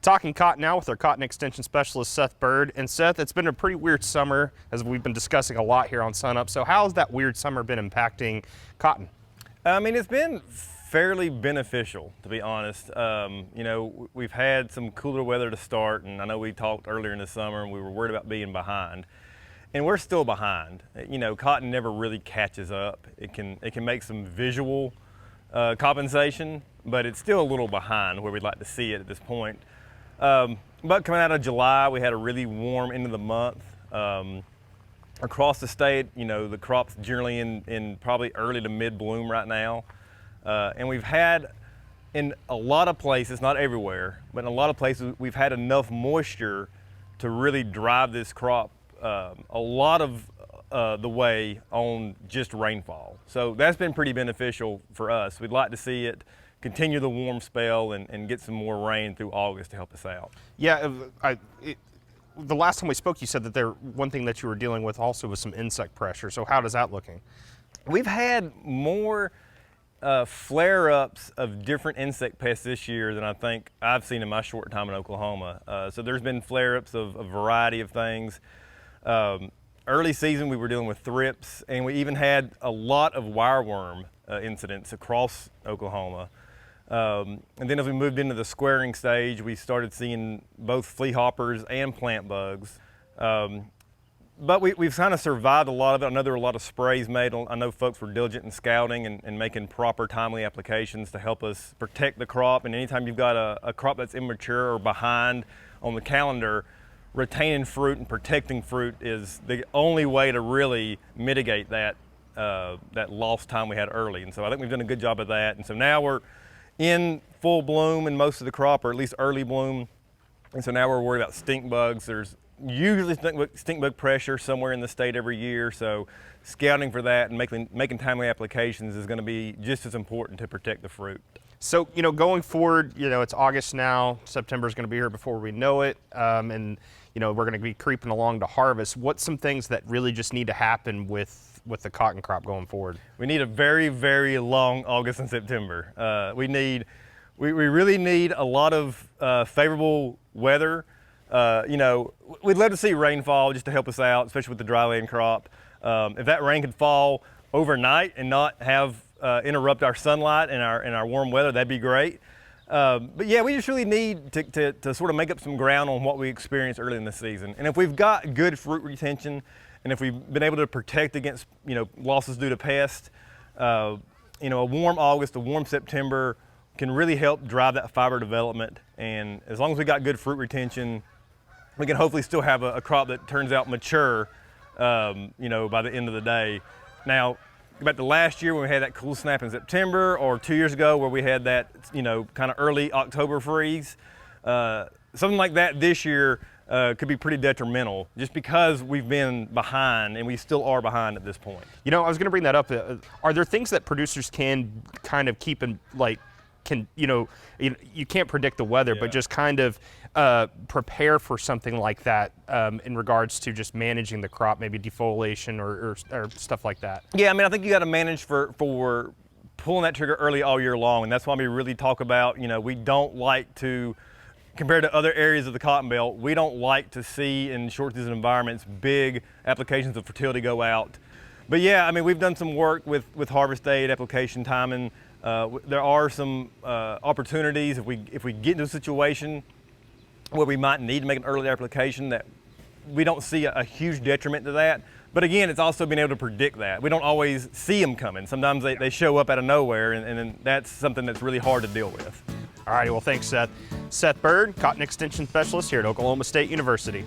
Talking cotton now with our cotton extension specialist, Seth Bird. And Seth, it's been a pretty weird summer, as we've been discussing a lot here on Sunup. So how has that weird summer been impacting cotton? I mean, it's been fairly beneficial, to be honest. You know, we've had some cooler weather to start, and I know we talked earlier in the summer and we were worried about being behind. And we're still behind. You know, cotton never really catches up. It can make some visual compensation, but it's still a little behind where we'd like to see it at this point. But coming out of July, we had a really warm end of the month. Across the state, you know, the crop's generally in probably early to mid bloom right now. And we've had, in a lot of places, not everywhere, but in a lot of places, we've had enough moisture to really drive this crop a lot of the way on just rainfall. So that's been pretty beneficial for us. We'd like to see it continue the warm spell and get some more rain through August to help us out. Yeah, the last time we spoke, you said that one thing that you were dealing with also was some insect pressure. So how is that looking? We've had more flare-ups of different insect pests this year than I think I've seen in my short time in Oklahoma. So there's been flare-ups of a variety of things. Early season, we were dealing with thrips, and we even had a lot of wireworm incidents across Oklahoma. And then as we moved into the squaring stage, we started seeing both flea hoppers and plant bugs. But we've kind of survived a lot of it. I know there were a lot of sprays made. I know folks were diligent in scouting and making proper timely applications to help us protect the crop. And anytime you've got a crop that's immature or behind on the calendar, retaining fruit and protecting fruit is the only way to really mitigate that lost time we had early. And so I think we've done a good job of that. And so now we're in full bloom in most of the crop, or at least early bloom. And so now we're worried about stink bugs. There's usually stink bug pressure somewhere in the state every year. So scouting for that and making timely applications is going to be just as important to protect the fruit. So, you know, going forward, you know, it's August now, September is going to be here before we know it, and, you know, we're going to be creeping along to harvest. What's some things that really just need to happen with the cotton crop going forward? We need a very, very long August and September. We really need a lot of favorable weather. You know, we'd love to see rainfall just to help us out, especially with the dryland crop. If that rain could fall overnight and not have interrupt our sunlight and our warm weather, that'd be great. But yeah, we just really need to sort of make up some ground on what we experienced early in the season. And if we've got good fruit retention, and if we've been able to protect against, you know, losses due to pests, you know, a warm August, a warm September can really help drive that fiber development. And as long as we got good fruit retention, we can hopefully still have a crop that turns out mature, you know, by the end of the day. Now, about the last year when we had that cool snap in September, or 2 years ago where we had that, you know, kind of early October freeze, something like that this year could be pretty detrimental just because we've been behind, and we still are behind at this point. You know, I was going to bring that up. Are there things that producers can kind of keep in, like, you can't predict the weather, Yeah. but just kind of prepare for something like that in regards to just managing the crop, maybe defoliation or stuff like that? Yeah, I mean, I think you got to manage for pulling that trigger early all year long, and that's why we really talk about, you know, we don't like to, compared to other areas of the Cotton Belt, we don't like to see in short season environments big applications of fertility go out. But yeah, I mean, we've done some work with harvest date, application timing. There are some opportunities if we get into a situation where we might need to make an early application that we don't see a huge detriment to that. But again, it's also being able to predict that. We don't always see them coming. Sometimes they show up out of nowhere, and that's something that's really hard to deal with. All righty, well, thanks, Seth. Seth Bird, Cotton Extension Specialist here at Oklahoma State University.